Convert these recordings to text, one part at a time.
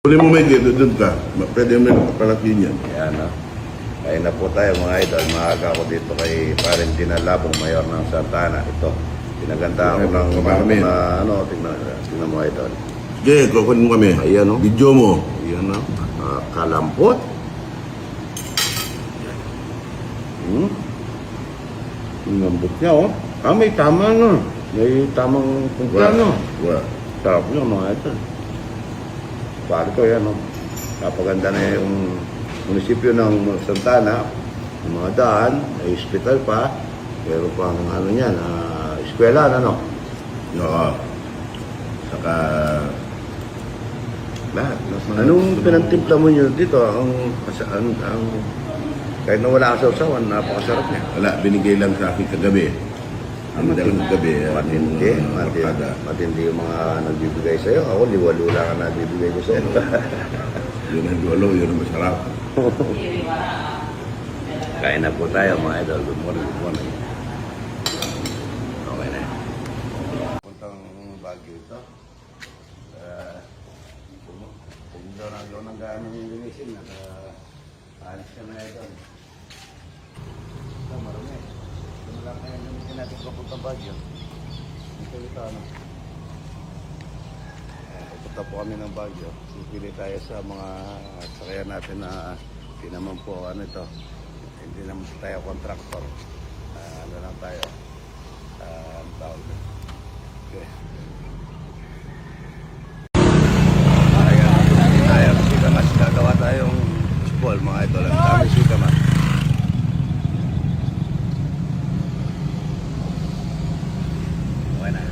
Huli mo may dito, doon ka. Pwede mo rin kapalakin yan. Yan, no? Kaya na po tayo mga idol. Maaga ako dito kay Parentina Labong, Mayor ng Santa Ana. Ito, pinaganda ko ng Kapalamin. tingnan mo idol. Sige, kukunin mo kami. Ayan, no? Video mo. Ayan, no? Kalampot. Ang lambot niya, oh. May tama, no? May tamang punta, no? Wala. Sarap nyo, mga idol. Pare ko yan, no? Napaganda na yung munisipyo ng Santa Ana, yung mga daan, may hospital pa, pero pang ano yan, eskwela, ano? Oo. Saka... lahat. Anong pinagtimpla mo nyo dito? Kahit na wala ka sa usawan, napakasarap niya. Wala, binigay lang sa akin kagabi. Ang dalang kagabi. Matindi yung mga nagbibigay sa'yo. Ako, liwalo lang ang nagbibigay ko sa'yo. Yun ang dulo, yun ang masarap. Kain na po tayo, mga idol. Good morning, good morning. Okay na. Puntang Baguio ito. Kung doon ang gamit yung linisin, naka-alis ka na ito. Ito, marami. Ito lang kaya linisin natin papuntang Baguio. Ito, ano. Pupunta po kami ng Baguio. Pipili tayo sa mga sakyan natin na hindi naman po ano ito. Hindi naman tayo contractor. Ano lang tayo. Ang tawag na. Okay. Kaya tayo. Sikamas. Gagawa tayong baseball mga idol. Ang dami sikamas. Okay na.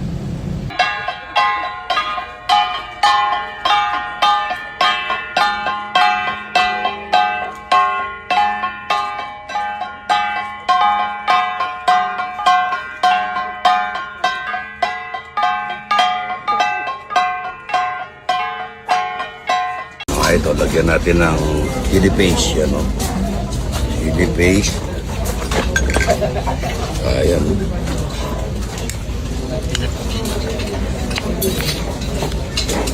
Ito, lagyan natin ng chili paste, yan o. Chili paste. Ayan.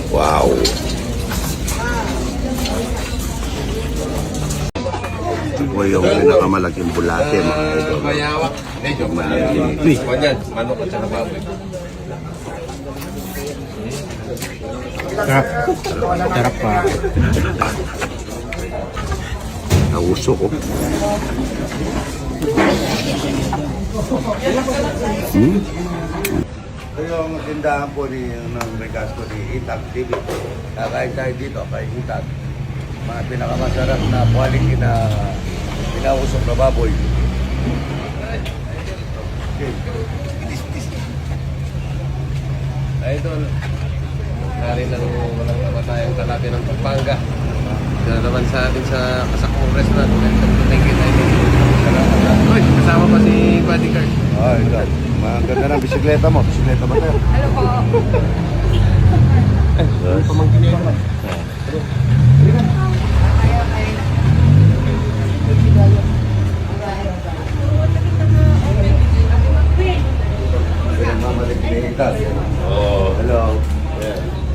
Wow. Ito po yung pinakamalaking bulate, mga ito. Mayawak. Medyo malaki. Ganyan, manok at saka baboy. Sarap pa. Nauso ko. Ito yung tindahan po ng Recasco ni Itag TV. Kakain tayo dito kay Itag. Mga pinakamasarap na quality na pinausok na baboy. Idol, nari ng walang kamatayang kalapin ng Pampanga. Dito naman sa atin sa Kasakong Restaurant. Thank you, Idol. Uy, kasama pa si Bodyguard. Oh, ito. Maganda na bisikleta mo. Bisikleta ba tayo? Hello po. Pamangkin niya yun. Pinagmamalik ni Itag. Oo. Hello.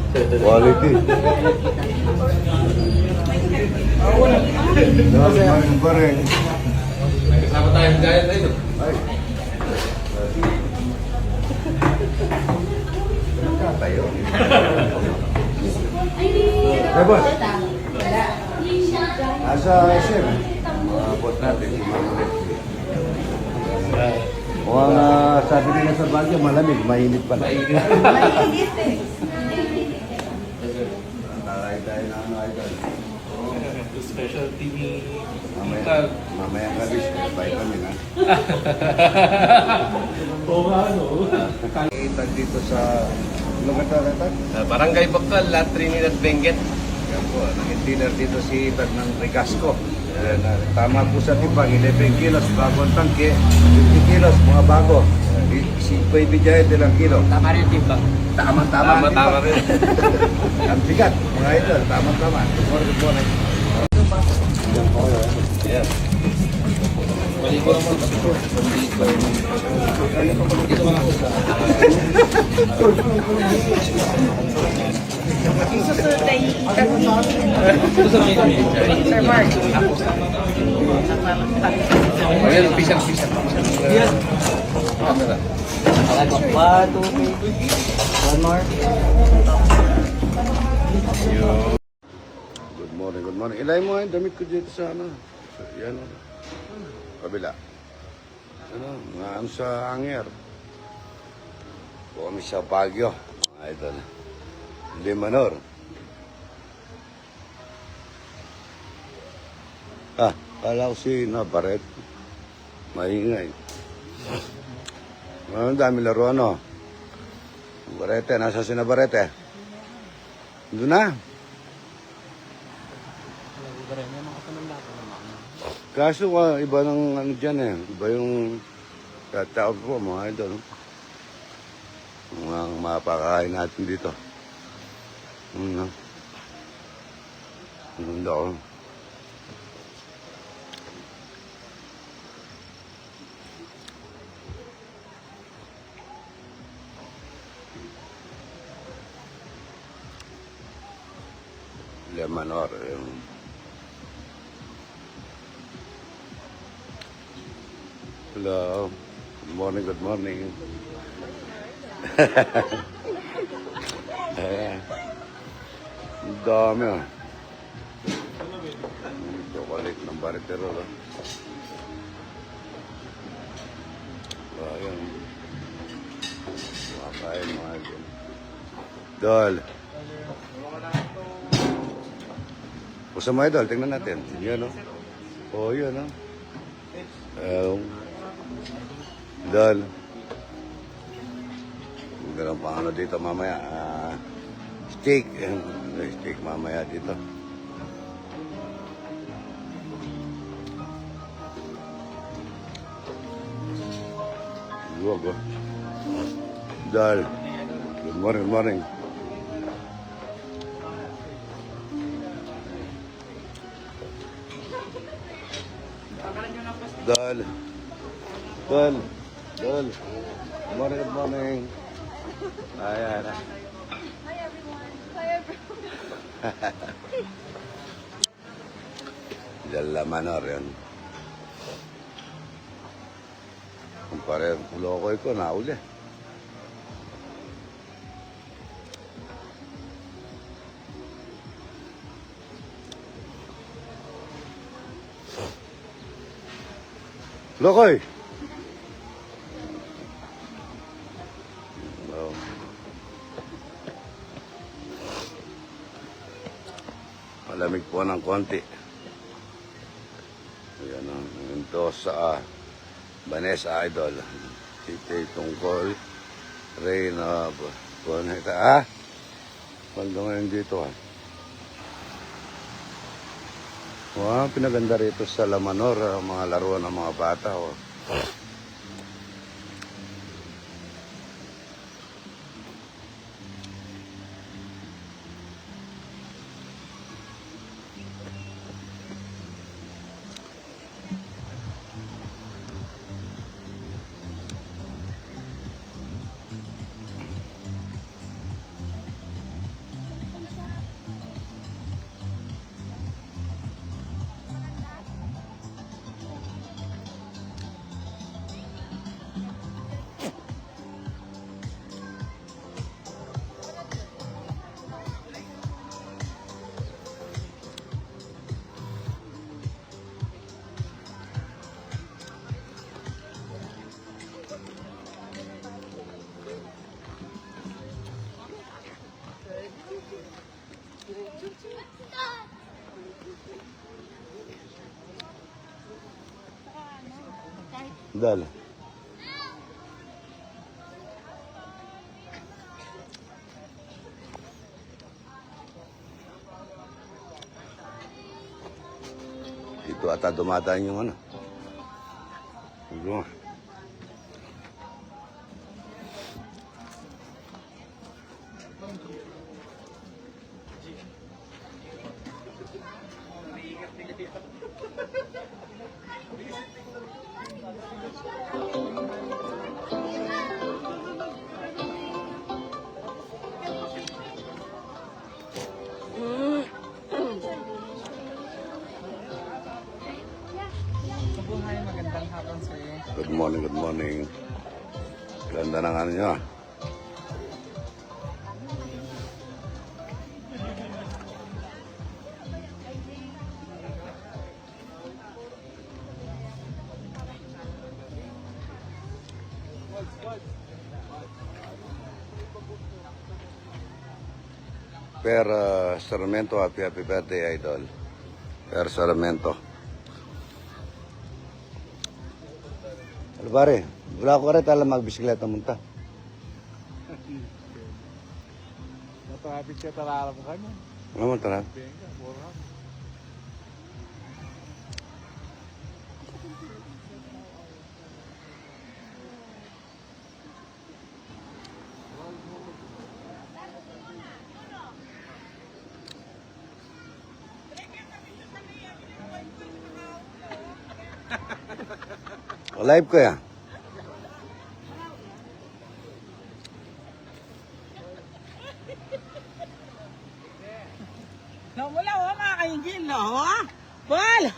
Quality. Nasa goreng. Kasama tayo ng Giant, Idol. Ay. Tayo. Hey, boss. Nasa SM. Boss natin, si Mama Leslie. Mukhang sabi nila sa Baguio, malamig, mainit pala. Mainit eh. Taray tayo na ano, idol. Specialty ni Mamaya ka bis, vitamin ha. Oo nga, no? Itag dito sa lugar na Barangay Bactal, La Trinidad, Benguet. Yan po, naging dinner dito si Itag ng Recasco. Tama po sa timbang, 11 kilos bago ang tangke, 50 kilos mga bago. Si Baby Giant ilang kilo. Tama rin yung timbang. Tama-tama. Tama rin. Ang bigat, mga idol, tama-tama. Good morning. Yes. Maligo naman. Dito naman. Yung susunod na i-interview. Sir Mark. Ayan, official. Yes. Camera. One more. Good morning. Ilay mo nga yung damit ko dito sa ano. Yan o. Kabila. Ano, mga ano sa hanger. Kami sa Baguio. Mga idol. Limanor. Kala ko si Nabaret. Maingay. Ang dami laro ano. Nabarete, nasa si Nabarete? Doon na. Kaso iba ng ano dyan eh. Iba yung tatawag ko mga idol. Mga mapakain natin dito. Ang ganda ko. Lemanor. Hello. Good morning. Ang dami ah. Chocolate ng baritero. Ayan. Makain mga idol. Dol. Pusa mo idol, tingnan natin. Yan o. Oh, yan o. Dol. Ganun pang ano dito mamaya. Steak. Steak mamaya dito. Luwag o. Dol. Good morning. Dol. Good morning. Ayan. Hi everyone. Dala Manor yan. Kumpare, lokoy ko, nauli. Lokoy! Oh. Malamig po ng konti. Ayan o. Ito sa Vanessa Idol. Tite Tungkol. Reyna. Boneta. Paldo ngayon dito ha. Wow, pinaganda rito sa Lamanor, mga laruan ng mga bata. Oh. Dal. Ito ata dumadaan yung ano. Ito. Good morning, good morning. Ganda ng ano nyo ah. Per Sarmiento, happy birthday, idol. Per Sarmiento. Ano pare? Wala ko rin tala magbisikleta munta. Natapit siya talaram ka niya. Ano mo tala? Live ko yan. No, wala ho, mga kaingin, no? Wala!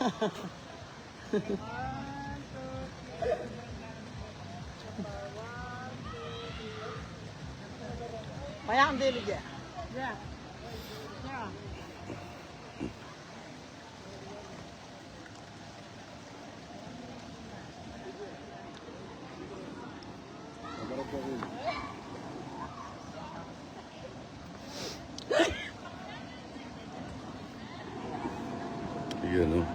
Kaya ang dilig yan. Yeah. Yeah. Yun, oh.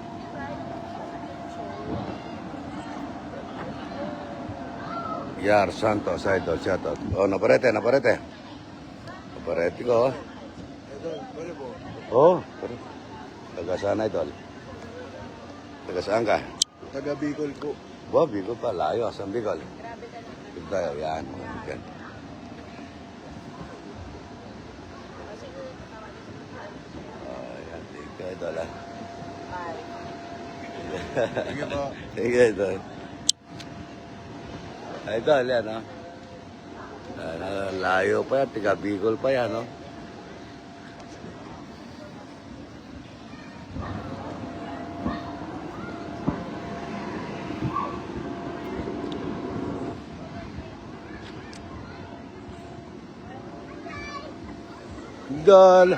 Yar Santos, idol, shoutout. Oh, naparete. Naparete ko, oh. Oh, taga saan, idol? Taga saan ka? Taga Bicol po. Bo, Bicol pa, layo. Saan Bicol? Dito tayo, yan, mga Bicol. Oh, yan, thank you, idol, ah. Sige po. Sige, idol. Idol, yan, oh. Layo pa yan, tiga Bicol pa yan, oh. Idol.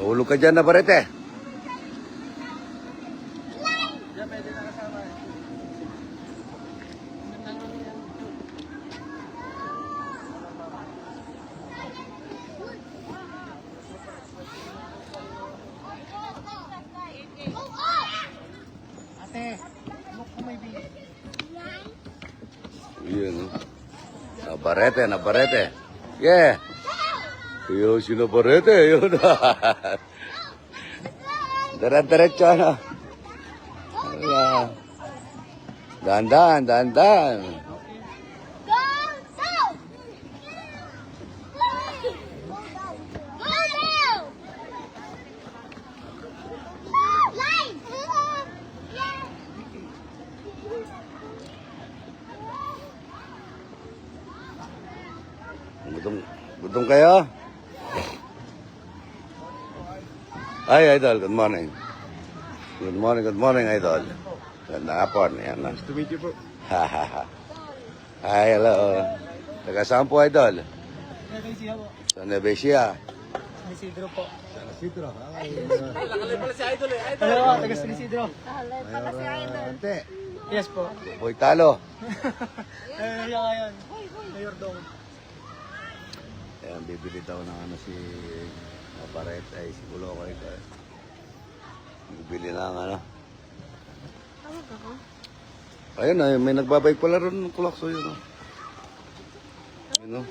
Mahulog ka dyan na parete. Yun. Naparete. Yeah. Yo, si Naparete. Yun. Diretso, ano? Dahan-dahan. Gutom kayo? Ay, idol, good morning. Good morning, idol. Ganda hapon, yan lang. Nice to meet you po. Hi, hello. Taga saan po, idol? Nevesia po. Sa Nevesia. San Isidro po. Sidro. Hello, taga San Isidro. Ante. Yes po. Boy Talo. Yan ngayon. Mayor Dong. Ayan, bibili daw ng ano si Naparet, ay si Kulokoy ko. Bibili ng ano. Ayun na, may nagbabike pala ron ng Kulakso yun. Oh. Ayun o.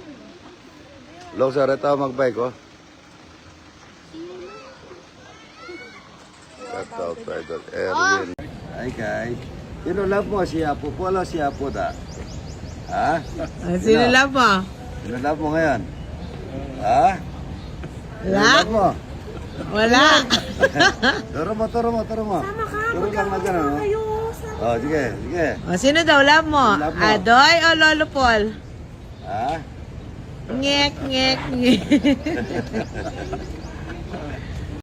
Long sa reta magbike oh. Shout out to Idol Erwin. Hi guys. Sino love mo? Si Apo po o si Apo da? Ha? Sino love mo? Sino love mo ngayon? Ha? Wala. Sino love mo? Wala. Turo mo. Turo lang na gano'n. Oh, sige. O, sino daw love mo? Love mo. Adoy o Lolo Paul? Ha? Ngek.